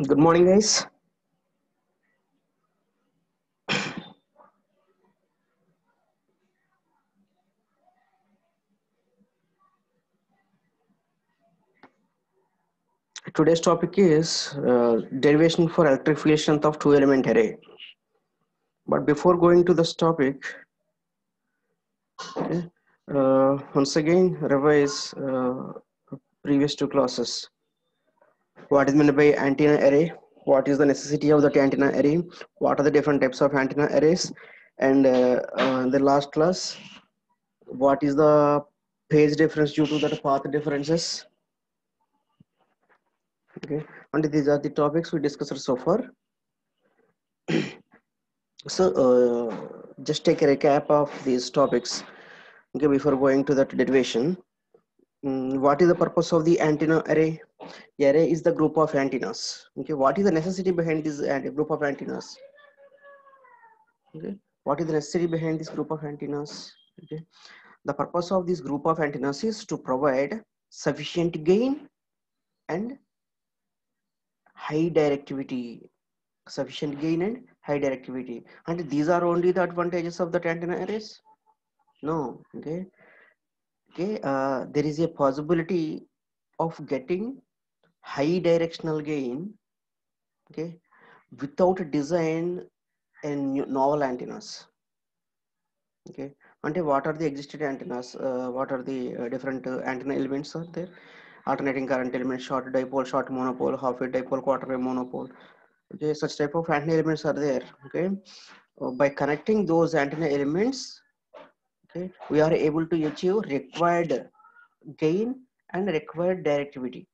Good morning, guys. Today's topic is derivation for electrification of two-element array. But before going to this topic, okay, once again revise previous two classes. What is meant by antenna array? What is the necessity of the antenna array? What are the different types of antenna arrays? And the last class, what is the phase difference due to the path differences? Okay, and these are the topics we discussed so far. So, just take a recap of these topics. Okay, before going to that derivation, what is the purpose of the antenna array? The array is the group of antennas. Okay, what is the necessity behind this group of antennas? Okay, what is the necessity behind this group of antennas? Okay, the purpose of this group of antennas is to provide sufficient gain and high directivity. Sufficient gain and high directivity. And these are only the advantages of the antenna arrays? No. Okay. Okay, there is a possibility of getting high directional gain, okay, without design and novel antennas. Okay, and what are the existing antennas? What are the different antenna elements are there? Alternating current element, short dipole, short monopole, half wave dipole, quarter wave monopole. Okay, such type of antenna elements are there. Okay, by connecting those antenna elements, okay, we are able to achieve required gain and required directivity.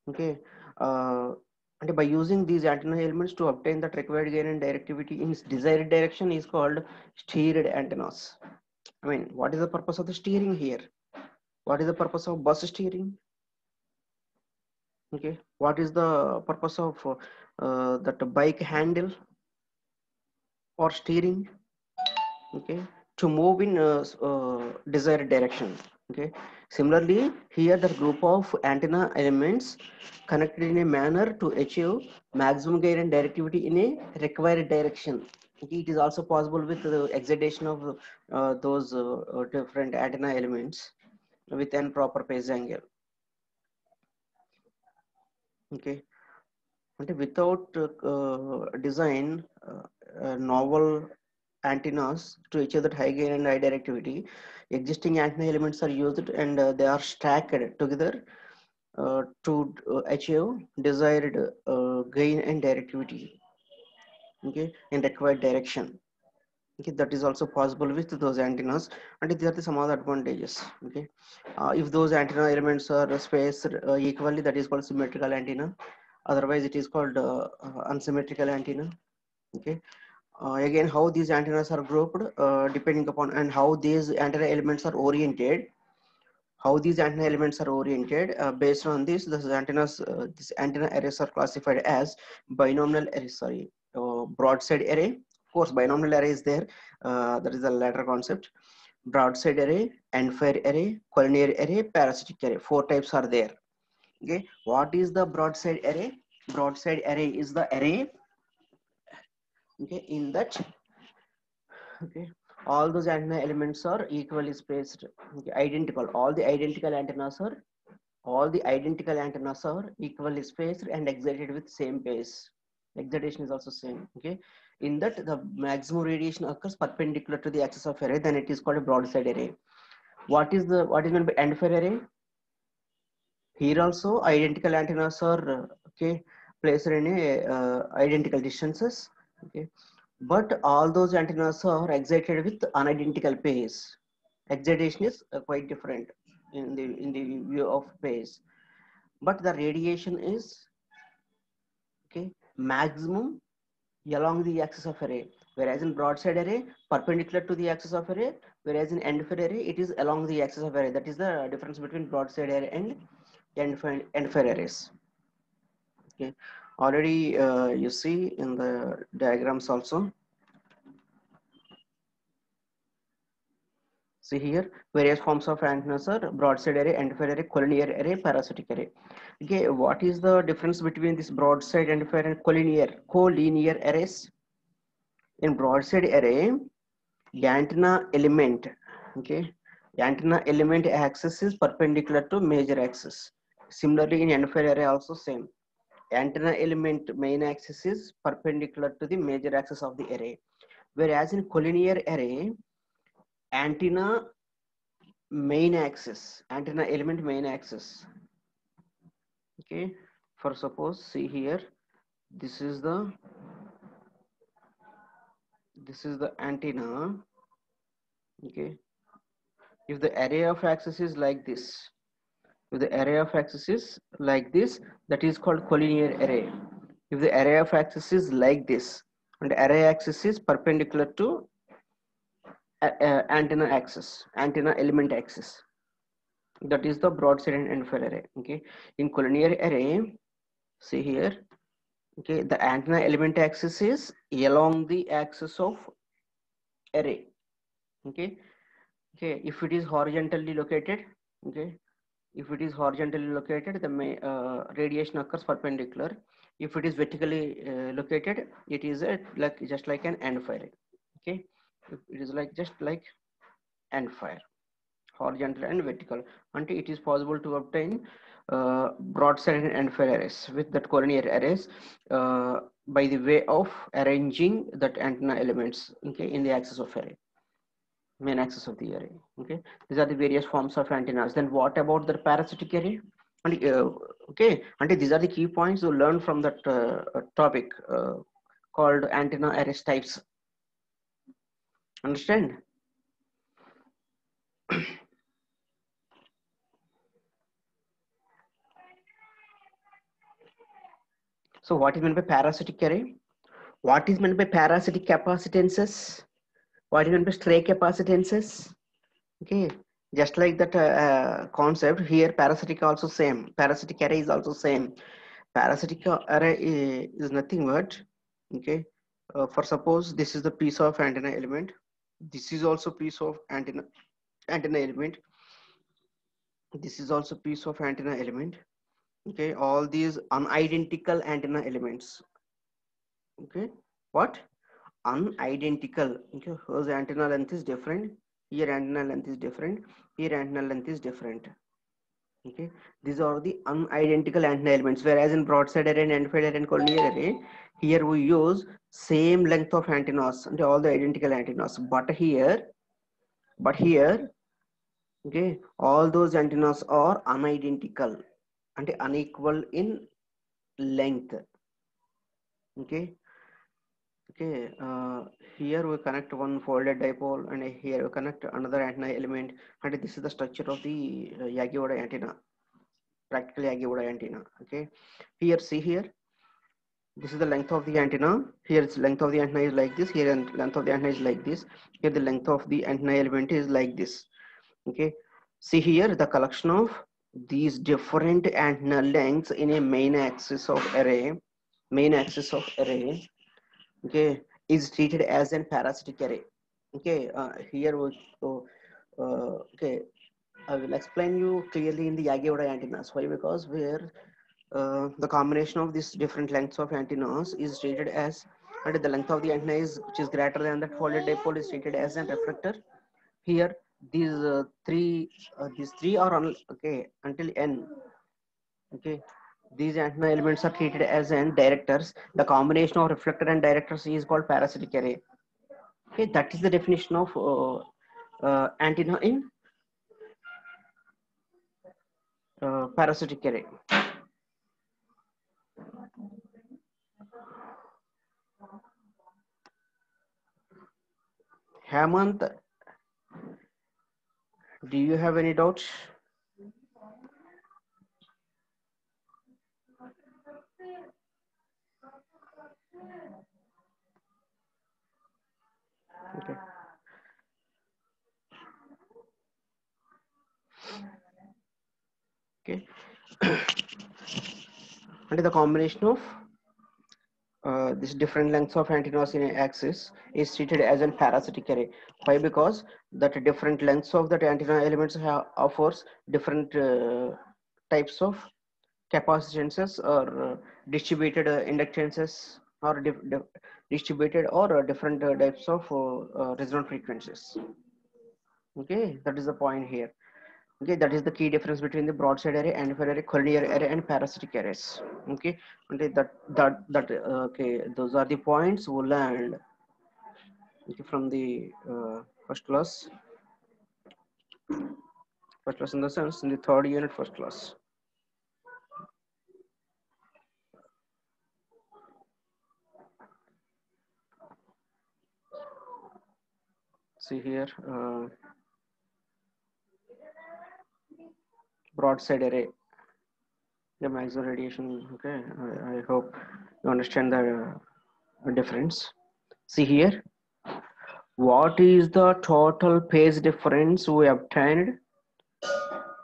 Okay, and by using these antenna elements to obtain that required gain and directivity in desired direction is called steered antennas. I mean, what is the purpose of the steering here? What is the purpose of bus steering? Okay, what is the purpose of that bike handle or steering? Okay, to move in desired direction. Okay, similarly here the group of antenna elements connected in a manner to achieve maximum gain and directivity in a required direction. Okay, it is also possible with the excitation of those different antenna elements with an proper phase angle. Okay, and without design novel antennas to achieve that high gain and high directivity, existing antenna elements are used and they are stacked together to achieve desired gain and directivity, okay, in required direction. Okay, that is also possible with those antennas, and these are the some other advantages. Okay, if those antenna elements are spaced equally, that is called symmetrical antenna. Otherwise, it is called unsymmetrical antenna. Okay, again, how these antennas are grouped depending upon and how these antenna elements are oriented. How these antenna elements are oriented based on this antennas, this antenna arrays are classified as binomial array. Sorry, broadside array. Of course, binomial array is there. That is the latter concept. Broadside array, end-fire array, collinear array, parasitic array. Four types are there. Okay, what is the broadside array? Broadside array is the array, okay, in that, okay, all those antenna elements are equally spaced, okay, identical. All the identical antennas are equally spaced and excited with same pace. Excitation is also same. Okay, in that the maximum radiation occurs perpendicular to the axis of array, then it is called a broadside array. What is meant by end fire array? Here also identical antennas are okay placed in a identical distances. Okay, but all those antennas are excited with unidentical pace. Excitation is quite different in the view of pace, but the radiation is, okay, maximum along the axis of array, whereas in broadside array perpendicular to the axis of array, whereas in end fire array it is along the axis of array. That is the difference between broadside array and end fire arrays. Okay, already you see in the diagrams also. See here, various forms of antennas are broadside array, endfire array, collinear array, parasitic array. Okay, what is the difference between this broadside, endfire, and collinear arrays? In broadside array, the antenna element, okay, the antenna element axis is perpendicular to major axis. Similarly, in endfire array also same. Antenna element main axis is perpendicular to the major axis of the array. Whereas in collinear array, antenna antenna element main axis, okay, for suppose see here, this is the antenna, okay. If the array of axis is like this, if the array of axis is like this, that is called collinear array. If the array of axis is like this and array axis is perpendicular to antenna axis, antenna element axis, that is the broadside and endfire array. Okay, in collinear array, see here, okay, the antenna element axis is along the axis of array. Okay, okay, if it is horizontally located, okay, if it is horizontally located, the radiation occurs perpendicular. If it is vertically located, it is like just like an endfire. Okay, it is like just like endfire, horizontal and vertical. Until it is possible to obtain broadside and endfire arrays with that collinear arrays by the way of arranging that antenna elements, okay, in the axis of array, main axis of the array. Okay, these are the various forms of antennas. Then what about the parasitic array? And okay, and these are the key points you learn from that topic called antenna array types. Understand? So what is meant by parasitic array? What is meant by parasitic capacitances? What is meant by stray capacitances? Okay, just like that concept here, parasitic also same. Parasitic array is also same. Parasitic array is nothing but, okay, for suppose this is the piece of antenna element. This is also piece of antenna element. This is also piece of antenna element. Okay, all these unidentical antenna elements. Okay, what? Unidentical. Okay, whose antenna length is different. Here antenna length is different. Here antenna length is different. Okay, these are the unidentical antenna elements. Whereas in broadside array and endfire array and collinear array, here we use same length of antennas and all the identical antennas. But here, okay, all those antennas are unidentical and unequal in length. Okay, okay, here we connect one folded dipole and here we connect another antenna element, and this is the structure of the Yagi-Uda antenna, practical Yagi-Uda antenna. Okay, here see here, this is the length of the antenna. Here its length of the antenna is like this, here and length of the antenna is like this, here the length of the antenna element is like this. Okay, see here the collection of these different antenna lengths in a main axis of array, okay, is treated as an parasitic array. Okay, here we, okay, I will explain you clearly in the Yagi-Uda antennas. Why? Because where the combination of these different lengths of antennas is treated as, and the length of the antenna is which is greater than that folded dipole is treated as a reflector. Here these three are on, okay, until n. Okay, these antenna elements are treated as n directors. The combination of reflector and directors is called parasitic array. Okay, that is the definition of antenna in parasitic array. Hemant, do you have any doubts? Okay. Okay. And the combination of this different lengths of antennas in an axis is treated as a parasitic array. Why? Because that different lengths of that antenna elements offers different types of capacitances or distributed inductances or distributed or different types of resonant frequencies. Okay, that is the point here. Okay, that is the key difference between the broadside array, antiphase array, collinear array, and parasitic arrays. Okay, okay, okay, those are the points we learned, okay, from the first class. First class in the sense in the third unit, first class. See here, broadside array, the maximum radiation. Okay, I hope you understand the difference. See here, what is the total phase difference we obtained?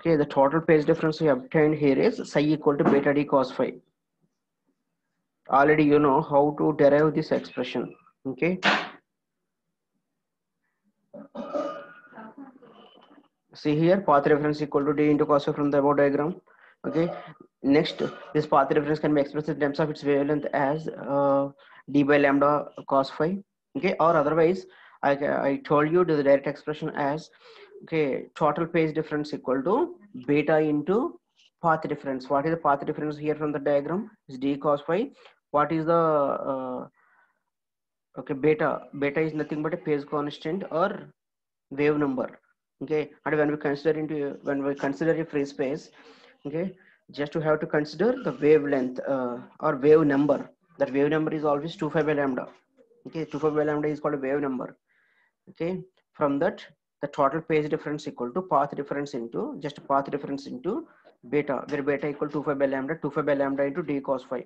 Okay, the total phase difference we obtained here is psi equal to beta d cos phi. Already you know how to derive this expression. Okay, see here, path reference equal to d into cos phi from the above diagram. Okay, next, this path reference can be expressed in terms of its wavelength as d by lambda cos phi. Okay, or otherwise I told you the direct expression as, okay, total phase difference equal to beta into path difference. What is the path difference here from the diagram? Is d cos phi. What is the okay, beta is nothing but a phase constant or wave number. Okay, and when we consider a free space, okay, just to have to consider the wavelength or wave number. That wave number is always 2 pi by lambda. Okay, 2 pi by lambda is called a wave number. Okay, from that the total phase difference equal to path difference into just path difference into beta, where beta equal to 2 pi by lambda, 2 pi by lambda into d cos phi,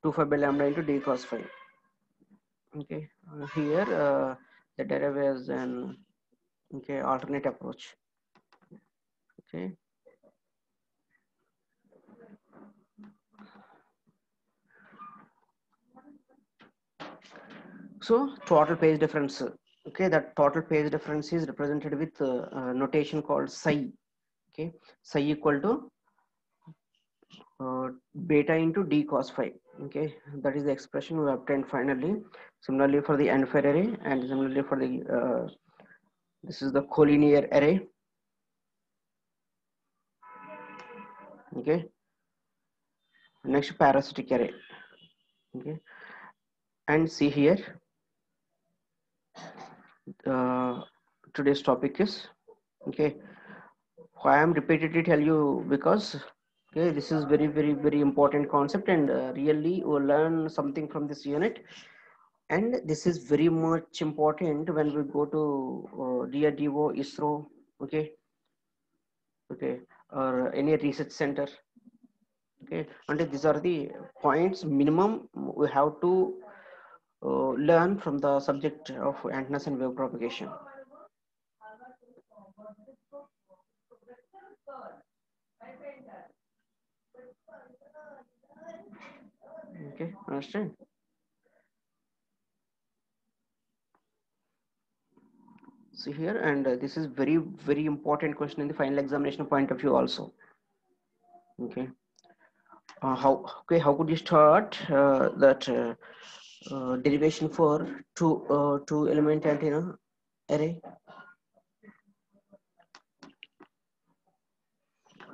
2 pi by lambda into d cos phi. Okay, here the derive as an, okay, alternate approach. Okay, so total phase difference. Okay, that total phase difference is represented with notation called psi. Okay, psi equal to beta into d cos phi. Okay, that is the expression we obtained finally. Similarly for the N array, and similarly for the this is the collinear array. Okay, next parasitic array. Okay, and see here, today's topic is, okay, why I'm repeatedly tell you, because okay, this is very important concept, and really we'll learn something from this unit. And this is very much important when we go to DRDO, ISRO, okay, okay, or any research center. Okay, and these are the points minimum we have to learn from the subject of antennas and wave propagation. Okay, understand? See here, and this is very important question in the final examination point of view also. Okay, how could you start that derivation for two element antenna array?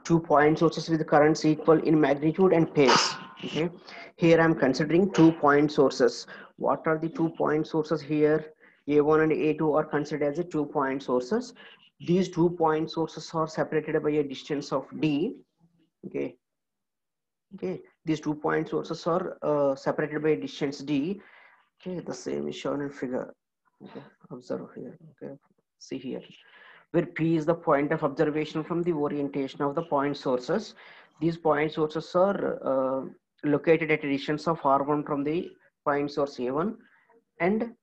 2 point sources with currents equal in magnitude and phase. Okay, here I'm considering 2 point sources. What are the 2 point sources here? A1 and A2 are considered as the 2 point sources. These 2 point sources are separated by a distance of d. Okay, okay, these 2 point sources are separated by a distance d. Okay, the same is shown in figure. Okay, observe here. Okay, see here, where P is the point of observation from the orientation of the point sources. These point sources are located at a distance of R1 from the point source A1 and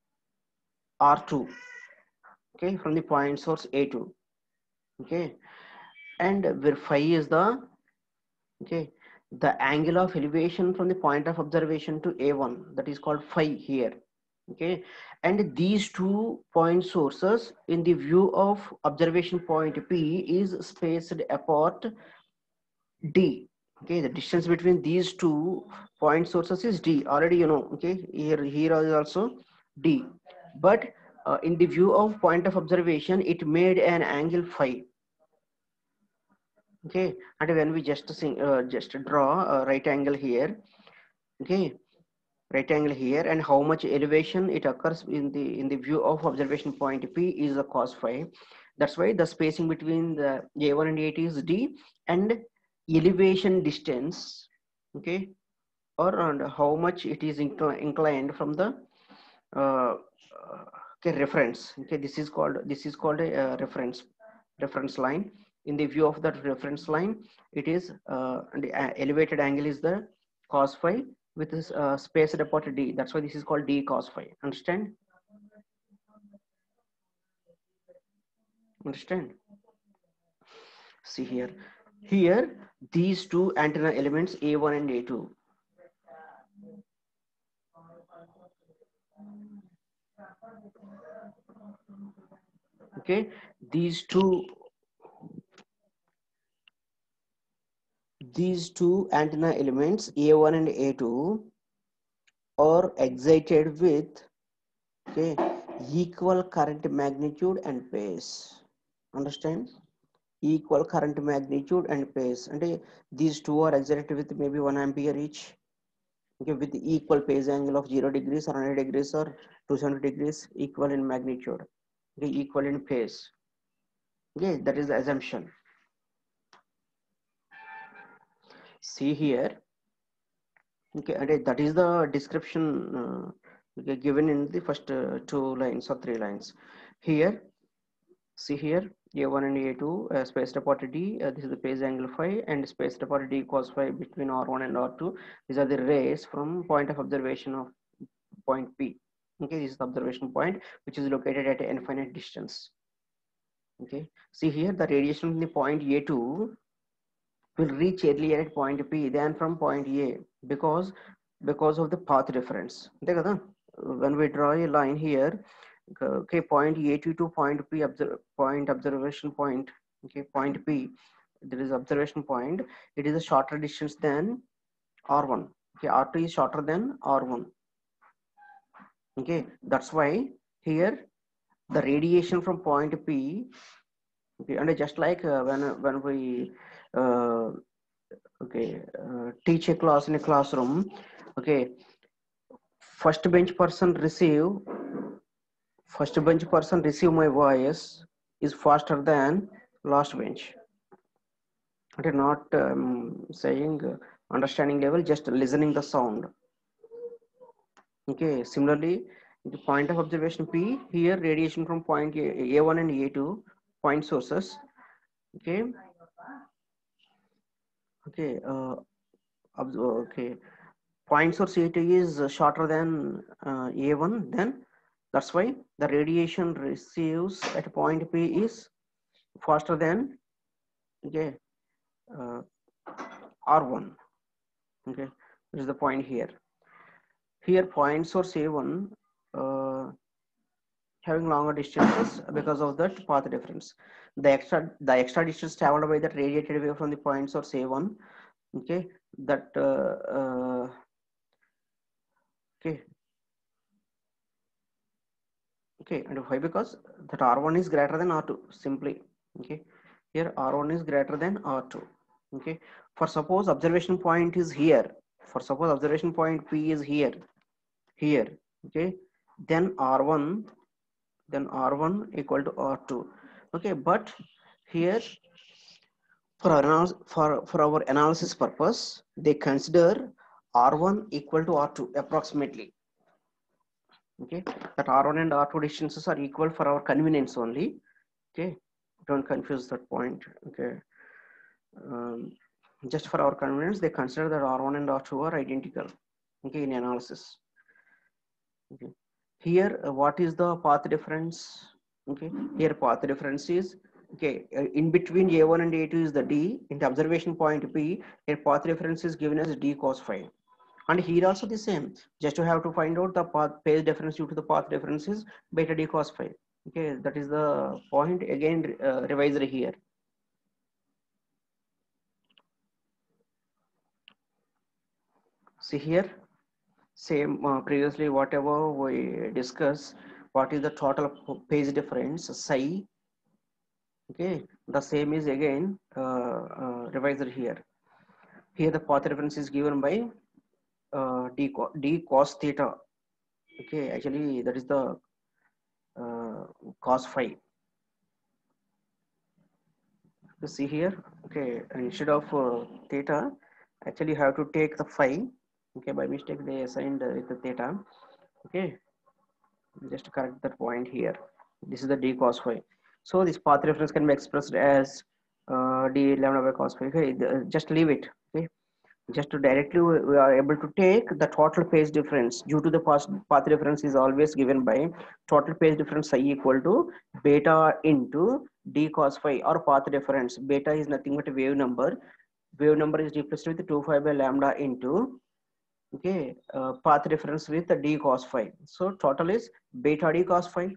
R2, okay, from the point source A2. Okay, and where phi is the, okay, the angle of elevation from the point of observation to A1, that is called phi here. Okay, and these two point sources in the view of observation point P is spaced apart D. Okay, the distance between these two point sources is D. Already you know. Okay, here is also D, but in the view of point of observation, it made an angle phi. Okay, and when we just draw a right angle here. Okay, right angle here, and how much elevation it occurs in the view of observation point P is a cos phi. That's why the spacing between the A1 and A2 is D, and elevation distance, okay, or and how much it is inclined from the uh, okay, reference. Okay, this is called a reference line. In the view of that reference line, it is the elevated angle is the cos phi with this spaced apart D. That's why this is called D cos phi. Understand? Understand? See here. Here, these two antenna elements A1 and A2. Okay, these two antenna elements A1 and A2 are excited with, okay, equal current magnitude and phase. Understand? Equal current magnitude and phase. And these two are excited with maybe 1 ampere each. Okay, with the equal phase angle of 0 degrees or 100 degrees or 270 degrees, equal in magnitude. Okay, equal in phase. Okay, that is the assumption. See here. Okay, and that is the description okay, given in the first two lines or three lines. Here, see here, A1 and A2 spaced apart D. This is the phase angle phi, and spaced apart D cos phi between R1 and R2. These are the rays from point of observation of point P. Okay, this is the observation point which is located at an infinite distance. Okay, see here the radiation from the point A2 will reach earlier at point P than from point A because of the path difference. When we draw a line here, okay, point A2 to point P, observation point, okay, point P, there is observation point. It is a shorter distance than R1. Okay, R2 is shorter than R1. Okay, that's why here the radiation from point P, okay, and just like when we teach a class in a classroom, okay, first bench person receive my voice is faster than last bench. Okay, not saying understanding level, just listening the sound. Okay, similarly, the point of observation P, here radiation from point A1 and A2 point sources. Okay, okay, okay, point source A2 is shorter than A1, then that's why the radiation receives at point P is faster than, okay, R1. Okay, this is the point here. Here point source A1 having longer distances because of that path difference. The extra distance traveled by that radiated wave from the point source A1. Okay, that okay. Okay, and why? Because that R1 is greater than R2 simply. Okay, here R1 is greater than R2. Okay, for suppose observation point is here, for suppose observation point P is here, okay, then R1 equal to R2. Okay, but here for our analysis purpose, they consider R1 equal to R2 approximately. Okay, that R1 and R2 distances are equal for our convenience only. Okay, don't confuse that point. Okay, just for our convenience, they consider that R1 and R2 are identical. Okay, in analysis. Okay, here what is the path difference? Okay, here path difference is Okay, in between A1 and A2 is the D. In the observation point P, a path reference is given as D cos phi. And here also the same. Just to have to find out the path phase difference due to the path difference is beta D cos phi. Okay, that is the point again revised here. See here, same previously whatever we discussed. What is the total phase difference psi? Okay, the same is again revised here. Here the path reference is given by d cos theta. Okay, actually that is the cos phi. You see here, okay, instead of theta, actually you have to take the phi. Okay, by mistake they assigned the theta. Okay, just correct that point here. This is the d cos phi. So this path reference can be expressed as d lambda by cos phi. Okay, just leave it. Okay, just to directly we are able to take the total phase difference due to the path reference is always given by total phase difference psi equal to beta into d cos phi, or path difference. Beta is nothing but a wave number. Wave number is replaced with 2 phi by lambda into, okay, path reference with the d cos phi. So total is beta d cos phi.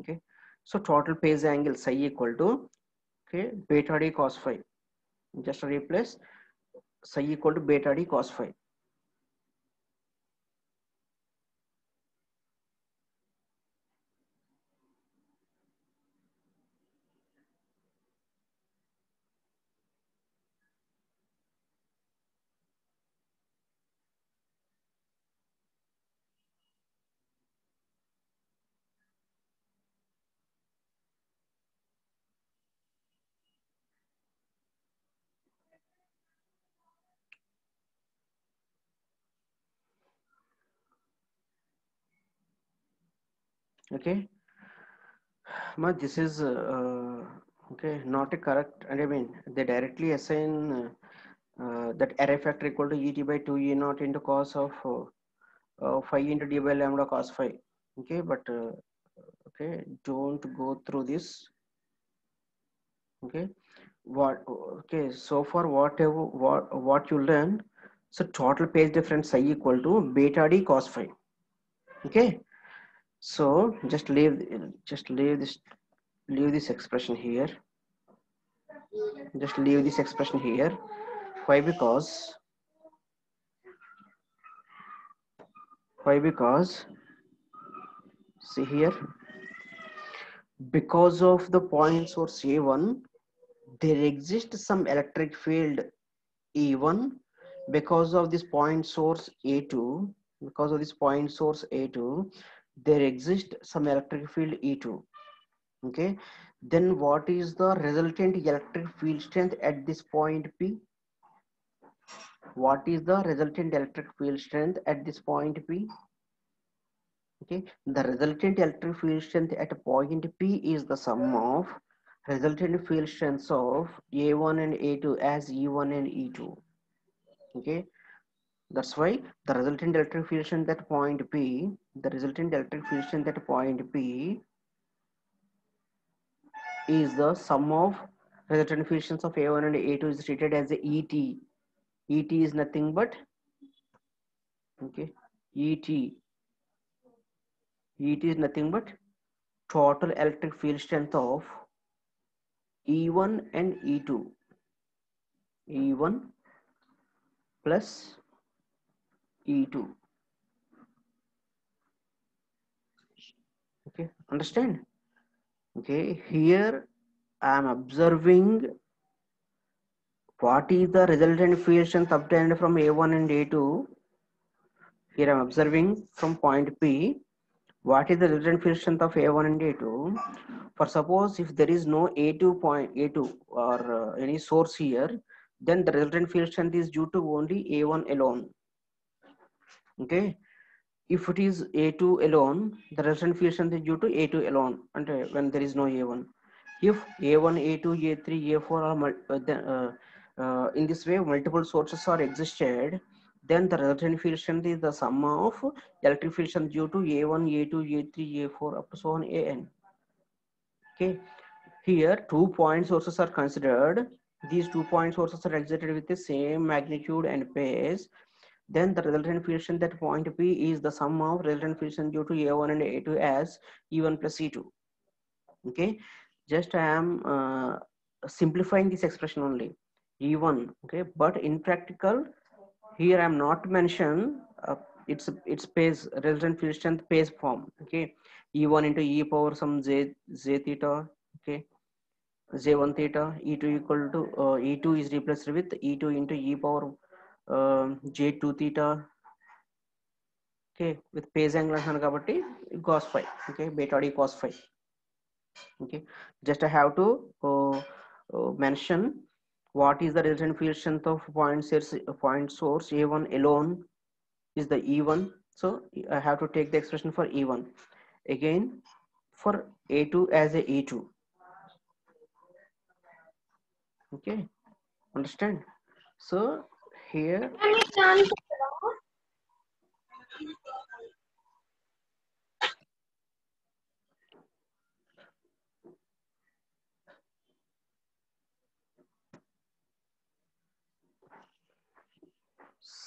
Okay, so total phase angle psi equal to, okay, beta d cos phi. Just replace psi equal to beta d cos phi. Okay, but this is okay, not a correct. And I mean they directly assign that array factor equal to et by 2 e naught into cos of phi into d by lambda cos phi. Okay, but okay, don't go through this. Okay, what, okay, so far whatever what you learned, so total phase difference psi equal to beta d cos phi. Okay, so just leave this expression here. Just leave this expression here. Why? Because see here, because of the point source A1, there exists some electric field E1. Because of this point source A2, there exists some electric field E2. Okay, then what is the resultant electric field strength at this point P? What is the resultant electric field strength at this point P? Okay, the resultant electric field strength at a point P is the sum of resultant field strengths of A1 and A2 as E1 and E2. Okay, that's why the resultant electric field strength at point P, is the sum of resultant field strengths of A1 and A2 is treated as the ET. ET is nothing but, okay, ET is nothing but total electric field strength of E1 and E2. E1 plus E2. Okay, understand? Okay, here I am observing what is the resultant field strength obtained from A1 and A2. Here I am observing from point P what is the resultant field strength of A1 and A2. For suppose if there is no A2 or any source here, then the resultant field strength is due to only A1 alone. Okay, if it is A2 alone, the resultant field strength is due to A2 alone, and when there is no A1. If A1, A2, A3, A4 are in this way multiple sources are existed, then the resultant field strength is the sum of electric field strength due to A1, A2, A3, A4 up to so on AN. Okay, Here, 2 point sources are considered. These 2 point sources are excited with the same magnitude and phase. Then the resultant field strength at point P is the sum of resultant field strength due to A1 and A2 as E1 plus E2. Okay, just I am simplifying this expression only, E1. Okay, but in practical, here I am not mention its phase resultant field strength phase form. Okay, E1 into E power some z theta. Okay, J1 theta, E2 equal to E2 is replaced with E2 into E power J2 theta. Okay, with phase angle kabatti cos phi. Okay, beta d cos phi. Okay, just I have to mention what is the resultant field strength of point source A1 alone is the E1. So I have to take the expression for E1 again for A2 as a E2. Okay, understand? So here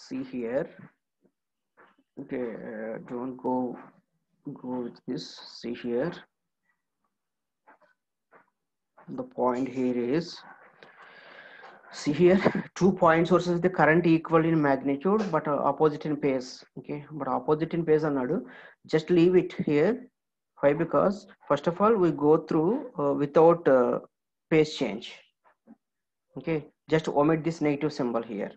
see here. Okay, don't go with this. See here, the point here is, see here, 2 point sources the current equal in magnitude but opposite in phase. Okay, but opposite in phase another, just leave it here. Why? Because first of all we go through without phase change. Okay, just omit this negative symbol here.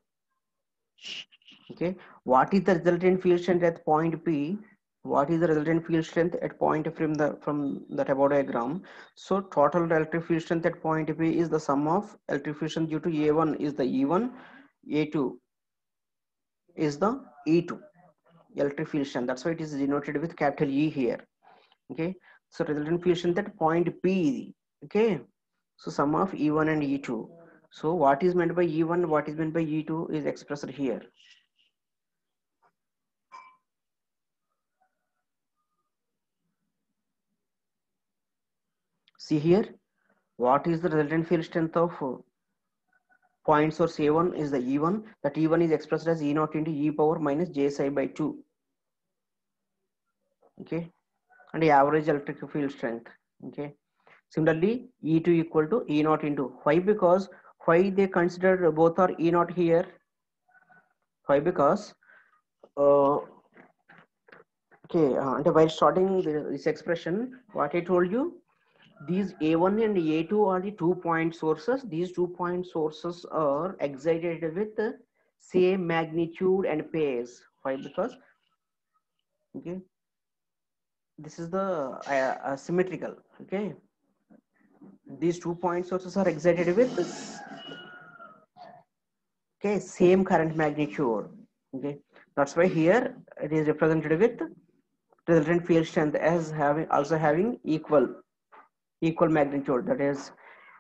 Okay, what is the resultant field strength at point P? What is the resultant field strength at point from the Tabor diagram? So total electric field strength at point P is the sum of electric field strength due to A1 is the E1, A2 is the E2 electric field strength. That's why it is denoted with capital E here. Okay, so resultant field strength at point P. Okay, so sum of E1 and E2. So what is meant by E1, what is meant by E2 is expressed here. See here, what is the resultant field strength of point source A1 is the E1. That E1 is expressed as E naught into E power minus J psi by 2. Okay, and the average electric field strength. Okay, similarly E2 equal to E naught into, why? Because why they consider both are E naught here? Why? Because okay, and while starting this expression, what I told you, these A1 and A2 are the 2 point sources. These 2 point sources are excited with the same magnitude and phase. Why? Because okay, this is the symmetrical. Okay, these 2 point sources are excited with this, okay, same current magnitude. Okay, that's why here it is represented with resultant field strength as having equal magnitude, that is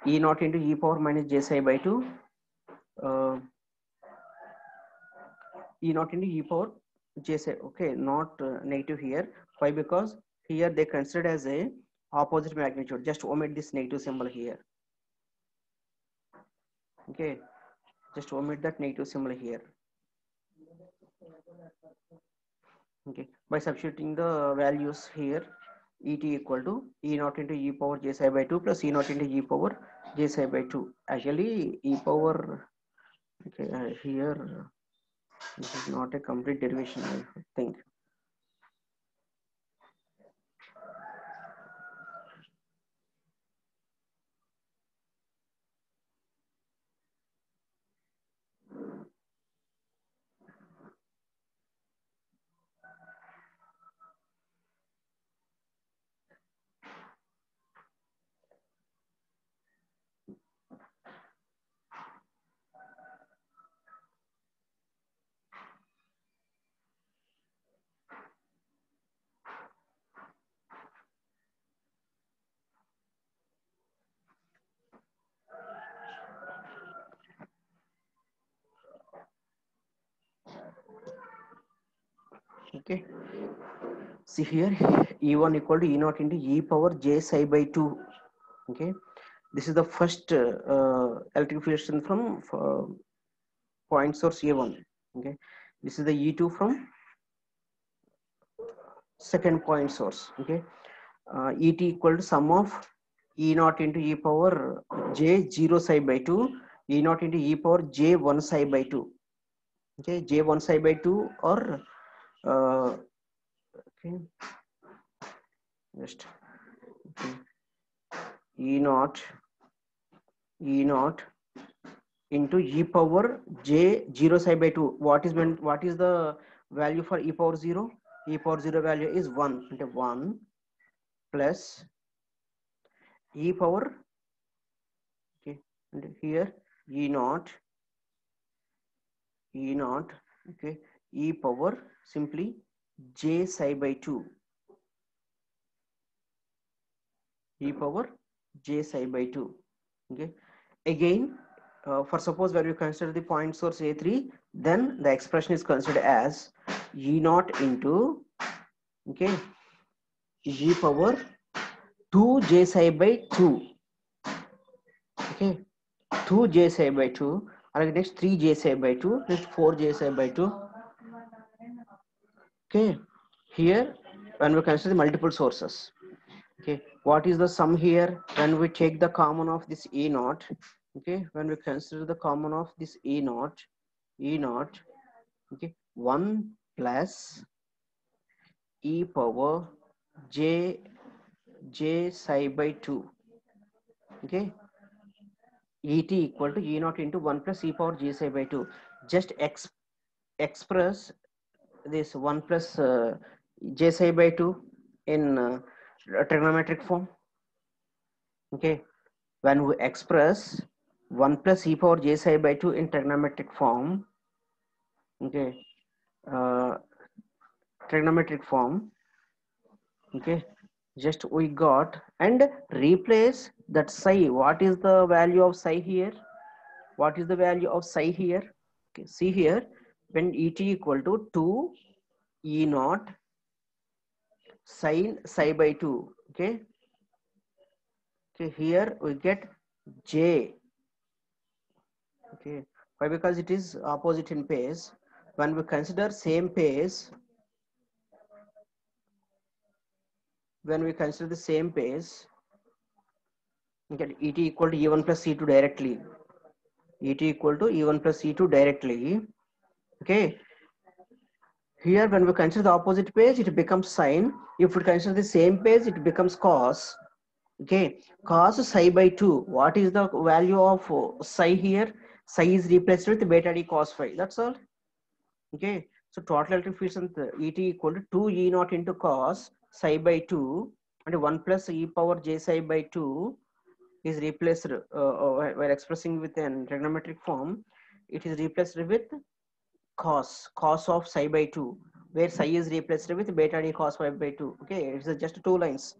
E naught into E power minus J psi by 2, E naught into E power J psi. Okay, not negative here. Why? Because here they consider as a opposite magnitude. Just omit this negative symbol here. Okay, just omit that negative symbol here. Okay, by substituting the values here, Et equal to E naught into E power J psi by 2 plus E naught into E power J psi by 2. Actually, E power, okay, here this is not a complete derivation, I think. Okay, see here, E1 equal to E naught into E power J psi by 2. Okay, This is the first electric field strength from point source A1. Okay, this is the E2 from second point source. Okay, Et equal to sum of E naught into E power j 0 psi by 2, E naught into E power j 1 psi by 2. Okay, j 1 psi by 2 or okay, just okay. E naught into E power j 0 psi by 2. What is meant? What is the value for E power 0? E power 0 value is 1. Into 1 plus E power, okay, and here E naught, okay, E power simply j psi by 2. E power j psi by 2. Okay, again, for suppose where you consider the point source A3, then the expression is considered as E naught into, okay, E power 2 j psi by 2. Okay, 2 j psi by 2. And next 3 j psi by 2. Next 4 j psi by 2. Okay, here when we consider the multiple sources. Okay, what is the sum here when we take the common of this E naught? Okay, when we consider the common of this E naught, okay, 1 plus E power j psi by 2. Okay, Et equal to E naught into 1 plus E power j psi by 2. Just express this 1 plus j psi by 2 in trigonometric form. Okay, when we express 1 plus E power j psi by 2 in trigonometric form, okay, trigonometric form, okay, just we got and replace that psi. What is the value of psi here? What is the value of psi here? Okay, see here, when Et equal to 2 E naught sin psi by 2. Okay, okay, here we get j. Okay, why? Because it is opposite in phase. When we consider same phase, when we consider the same phase, we get Et equal to E1 plus C2 directly. Et equal to E1 plus C2 directly. Okay, here when we consider the opposite phase, it becomes sine. If we consider the same phase, it becomes cos. Okay, cos psi by 2. What is the value of psi here? Psi is replaced with beta d cos phi. That's all. Okay, so total electric field strength Et equal to 2 E naught into cos psi by 2 and 1 plus E power j psi by 2 is replaced while expressing with an trigonometric form. It is replaced with cos of psi by 2, where psi is replaced with beta d cos phi by 2. Okay, it's just two lines.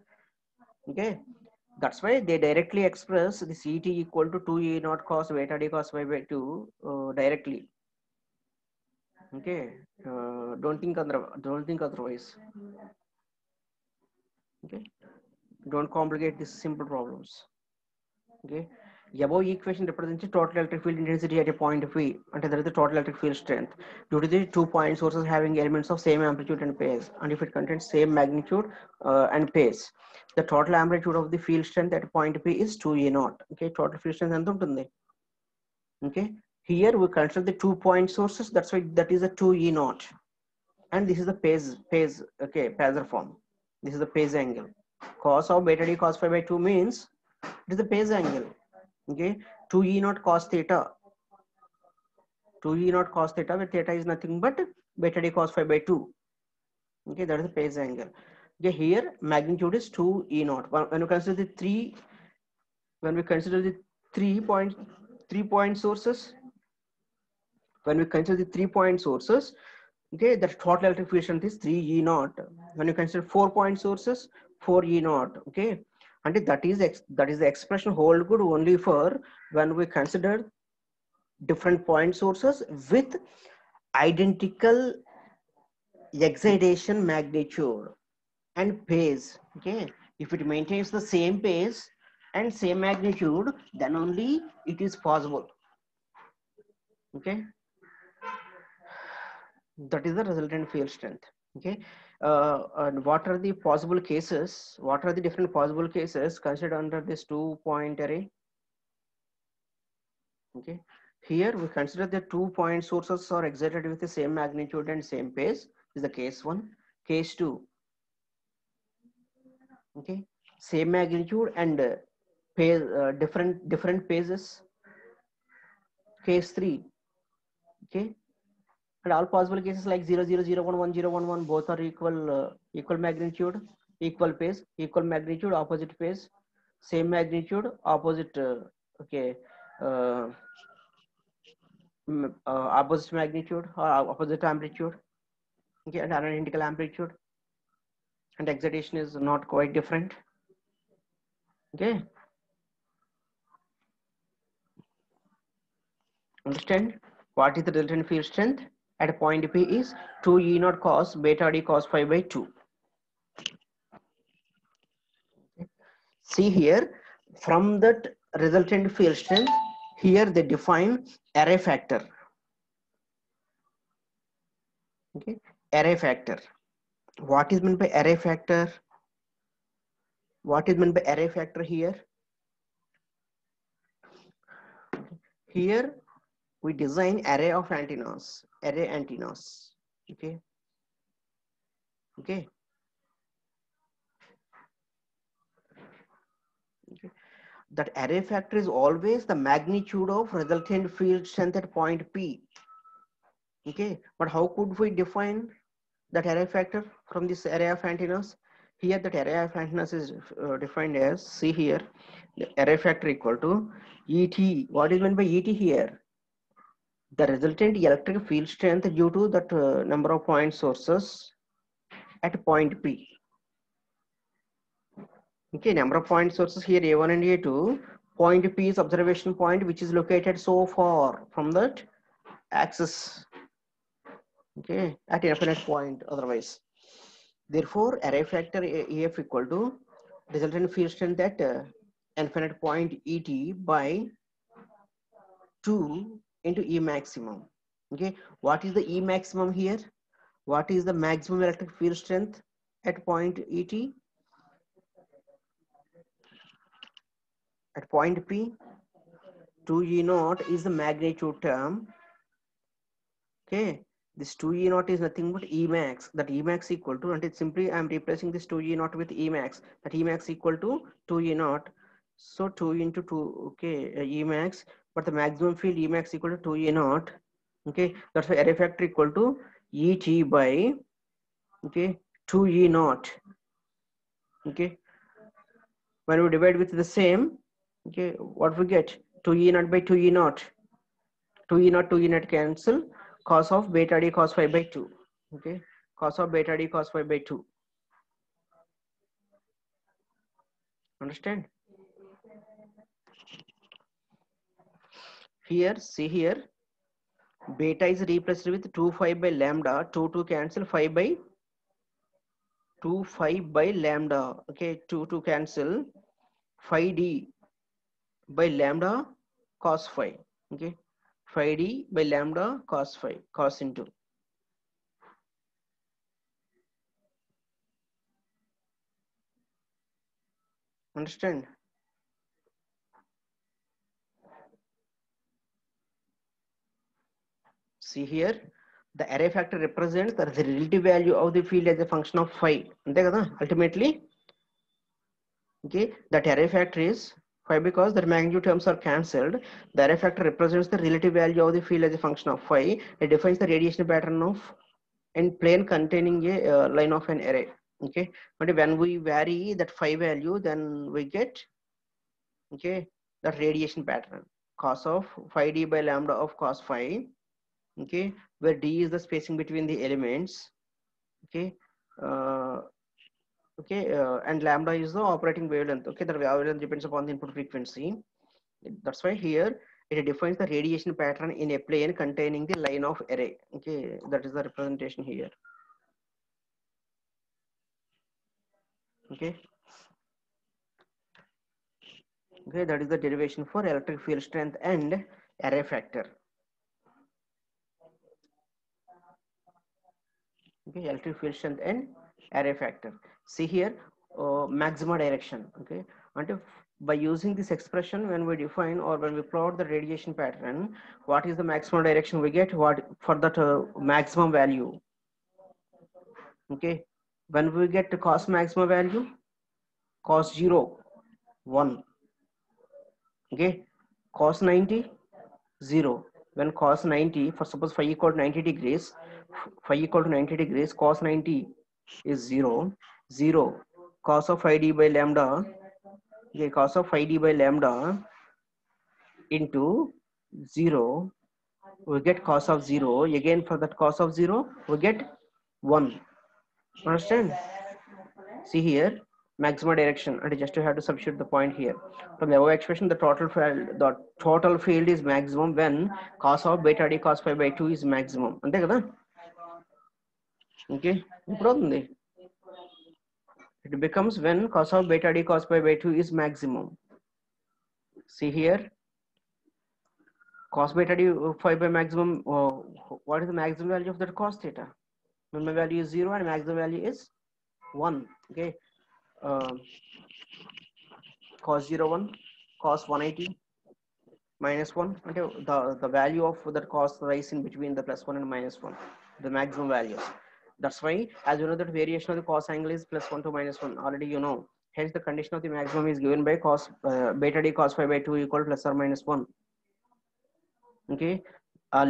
Okay, that's why they directly express this Et equal to 2 E naught cos beta d cos phi by 2 directly. Okay, don't think otherwise. Okay, don't complicate these simple problems. Okay, above equation represents total electric field intensity at a point P, and there is the total electric field strength due to the 2 point sources having elements of same amplitude and phase, and if it contains same magnitude and phase, the total amplitude of the field strength at point P is 2 E naught. Okay, total field strength ఎంత ఉంటుంది? Okay, here we consider the 2 point sources. That's why that is a 2 E naught, and this is the phase. Okay, phasor form. This is the phase angle. Cos of beta d cos phi by 2 means it is the phase angle. Okay, 2 E naught cos theta. 2 E naught cos theta, where theta is nothing but beta d cos phi by 2. Okay, that is the phase angle. Okay, here magnitude is 2 E naught. When you consider the three point sources, when we consider the 3 point sources, okay, the total electric field strength is 3 E naught. When you consider 4 point sources, 4 E naught. Okay, and that is the expression hold good only for when we consider different point sources with identical excitation magnitude and phase. Okay, if it maintains the same phase and same magnitude, then only it is possible. Okay, that is the resultant field strength. Okay, and what are the possible cases? What are the different possible cases considered under this 2-point array? Okay, here we consider the 2-point sources are excited with the same magnitude and same phase, is the case 1. Case 2, okay, same magnitude and phase, different phases. Case 3, okay, and all possible cases like 0 0 0 1 1 0 1 1, both are equal magnitude, equal phase, equal magnitude, opposite phase, same magnitude, opposite okay, uh, opposite magnitude or opposite amplitude, okay, and identical amplitude, and excitation is not quite different. Okay, understand what is the resultant field strength at point P is 2 E naught cos beta d cos phi by 2. See here, from that resultant field strength, here they define array factor. Okay, array factor. What is meant by array factor? What is meant by array factor here? Here we design array of antennas, array antennas. Okay, okay. Okay. That array factor is always the magnitude of resultant field strength at point P. Okay, but how could we define that array factor from this array of antennas? Here that array of antennas is defined as, see here, the array factor equal to ET. What is meant by ET here? The resultant electric field strength due to that number of point sources at point P. Okay, number of point sources here A1 and A2. Point P is observation point which is located so far from that axis. Okay, at infinite point otherwise. Therefore, array factor AF equal to resultant field strength at infinite point ET by 2 into E maximum. Okay, what is the E maximum here? What is the maximum electric field strength at point ET? At point P, 2E naught is the magnitude term. Okay, this 2E naught is nothing but E max. That E max equal to, and it's simply I am replacing this 2E naught with E max. That E max equal to 2E naught. So 2 into 2, okay, E max, but the maximum field E max equal to 2E naught. Okay, that's why array factor equal to ET by, okay, 2E naught. Okay, when we divide with the same, okay, what we get? 2E naught by 2E naught. 2E naught, 2E naught cancel. Cos of beta d cos phi by 2. Okay, cos of beta d cos phi by 2. Understand? Here, see here, beta is replaced with 2 phi by lambda. 2 cancel, phi by 2 phi by lambda. Okay, 2 cancel, phi d by lambda cos phi. Okay, phi d by lambda cos phi, cos into. Understand? See here, the array factor represents the relative value of the field as a function of phi. Ultimately, okay, that array factor is phi because the magnitude terms are cancelled. The array factor represents the relative value of the field as a function of phi. It defines the radiation pattern of in plane containing a line of an array. Okay, but when we vary that phi value, then we get, okay, that radiation pattern cos of phi d by lambda of cos phi. Okay, where d is the spacing between the elements. Okay, uh, okay, and lambda is the operating wavelength. Okay, the wavelength depends upon the input frequency. That's why here it defines the radiation pattern in a plane containing the line of array. Okay, that is the representation here. Okay, Okay, that is the derivation for electric field strength and array factor. Okay, electric field strength and array factor. See here, maxima direction. Okay, and if by using this expression, when we define or when we plot the radiation pattern, what is the maximum direction we get? What for that maximum value? Okay, when we get the cos maximum value, cos 0, 1. Okay, cos 90, 0. When cos 90, for suppose phi equal to 90 degrees, phi equal to 90 degrees, cos 90 is 0, 0. Cos of phi d by lambda, okay, cos of phi d by lambda into 0, we get cos of 0. Again, for that cos of 0, we get 1. Understand? See here, maximum direction, and just you have to substitute the point here. From the above expression, the total field is maximum when cos of beta d cos phi by 2 is maximum. అంతే కదా? Okay, ఇప్పుడు అవుతుంది. It becomes when cos of beta d cos pi by 2 is maximum. See here, cos beta d phi by maximum, what is the maximum value of that cos theta? Minimum value is 0 and maximum value is 1. Okay, cos 0 1, cos 180 minus 1. Okay, the value of that cos lies in between the plus 1 and minus 1, the maximum values. That's why, as you know, that variation of the cos angle is plus 1 to minus 1. Already you know. Hence, the condition of the maximum is given by cos beta d cos phi by 2 equal plus or minus 1. Okay,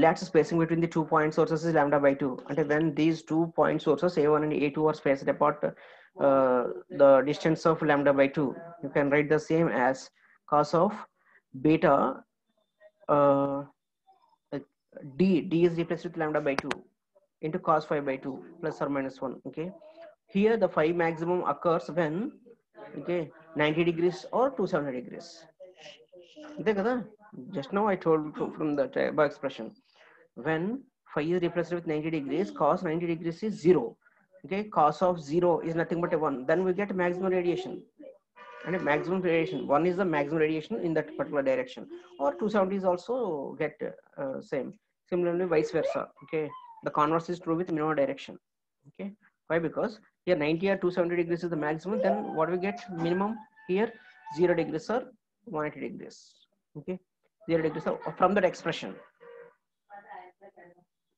lattice spacing between the 2 point sources is lambda by 2. And when these 2 point sources A1 and A2 are spaced apart, the distance of lambda by 2, you can write the same as cos of beta d is replaced with lambda by 2 into cos phi by 2 plus or minus 1. Okay, here the phi maximum occurs when, okay, 90 degrees or 270 degrees. Just now I told from the above expression, when phi is replaced with 90 degrees, cos 90 degrees is 0. Okay, cos of 0 is nothing but a 1. Then we get maximum radiation. And a maximum radiation, 1 is the maximum radiation in that particular direction, or 270 is also get same. Similarly, vice versa. Okay, the converse is true with minimum direction. Okay, why? Because here 90 or 270 degrees is the maximum, then what we get minimum here? 0 degrees or 180 degrees. Okay, 0 degrees from that expression.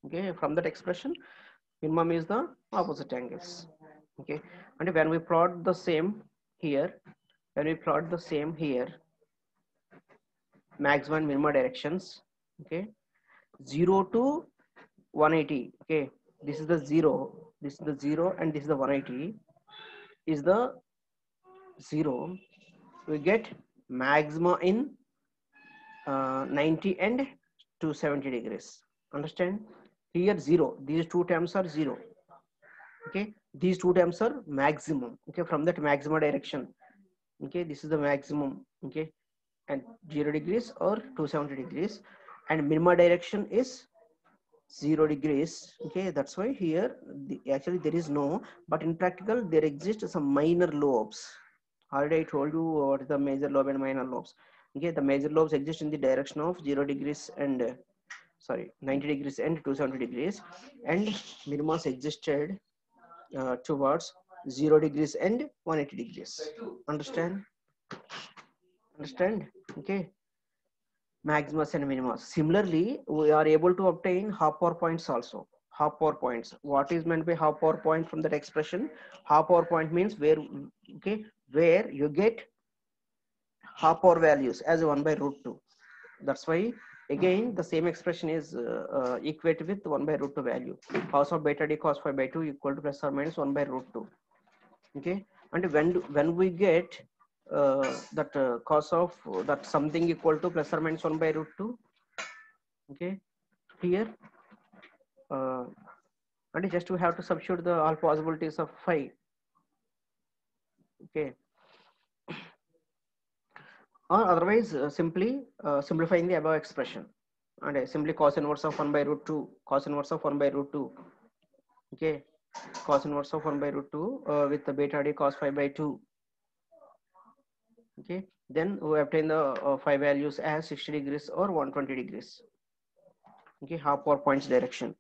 Okay, from that expression, minimum is the opposite angles. Okay, and when we plot the same here, maximum and minimum directions, okay, 0 to 180. Okay, this is the 0, this is the 0, and this is the 180 is the 0. We get maxima in 90 and 270 degrees. Understand? Here 0, these two terms are 0. Okay, these two terms are maximum. Okay, from that maxima direction, okay, this is the maximum. Okay, and 0 degrees or 270 degrees, and minimum direction is 0 degrees. Okay, that's why here actually there is no, but in practical there exist some minor lobes. Already I told you what is the major lobe and minor lobes. Okay, the major lobes exist in the direction of 0 degrees and 90 degrees and 270 degrees, and minimas existed towards 0 degrees and 180 degrees. Understand? Okay, maximus and minimus. Similarly, we are able to obtain half power points also. Half power points. What is meant by half power point from that expression? Half power point means where, okay, where you get half power values as 1 by root 2. That's why again the same expression is equated with 1 by root 2 value. Cos of beta d cos phi by 2 equal to plus or minus 1 by root 2. Okay, and when we get that cos of that something equal to plus or minus 1 by root 2. Okay, here and just we have to substitute the all possibilities of phi. Okay, or otherwise simply simplifying the above expression, and simply cos inverse of 1 by root 2, cos inverse of 1 by root 2. Okay, cos inverse of 1 by root 2 with the beta d cos phi by 2. Okay, then we obtain the five values as 60 degrees or 120 degrees. Okay, half power points direction.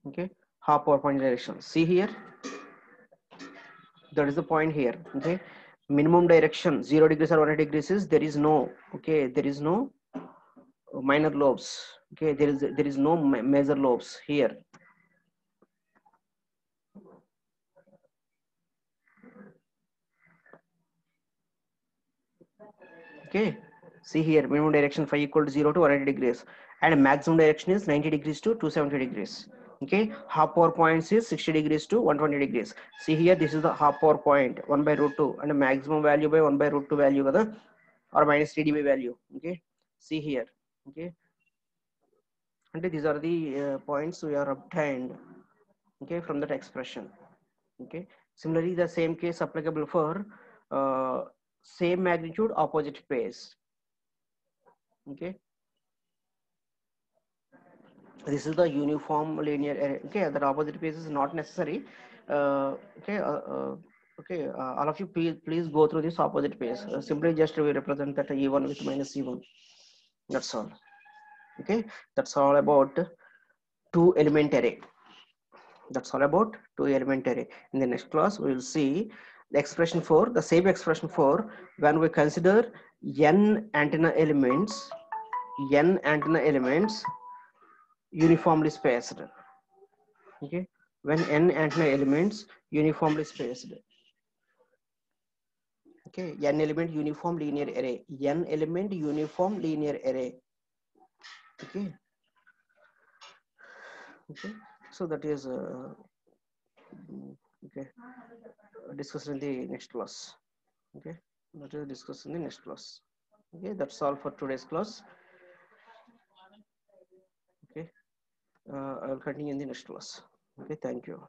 Okay, half power point direction. See here, that is the point here. Okay, minimum direction 0 degrees or 180 degrees is there is no, okay, there is no minor lobes. Okay, there is no major lobes here. Okay, see here, minimum direction phi equal to 0 to 180 degrees, and maximum direction is 90 degrees to 270 degrees. Okay, half power points is 60 degrees to 120 degrees. See here, this is the half power point 1 by root 2, and the maximum value by 1 by root 2 value kada, or minus 3 dB value. Okay, see here. Okay, and these are the points we are obtained, okay, from that expression. Okay, similarly the same case applicable for same magnitude opposite phase. Okay, this is the uniform linear array. Okay, the opposite phase is not necessary. Okay, all of you please go through this opposite phase. Simply just we represent that e1 with minus e1. That's all. Okay, that's all about two element array. That's all about two element array. In the next class we will see the expression for the same expression for when we consider n antenna elements uniformly spaced. Okay, when n antenna elements uniformly spaced. Okay, n element uniform linear array, n element uniform linear array. Okay, okay, so that is okay, discussed in the next class. Okay, that is discussed in the next class. Okay, that's all for today's class. Okay, I will continue in the next class. Okay, thank you.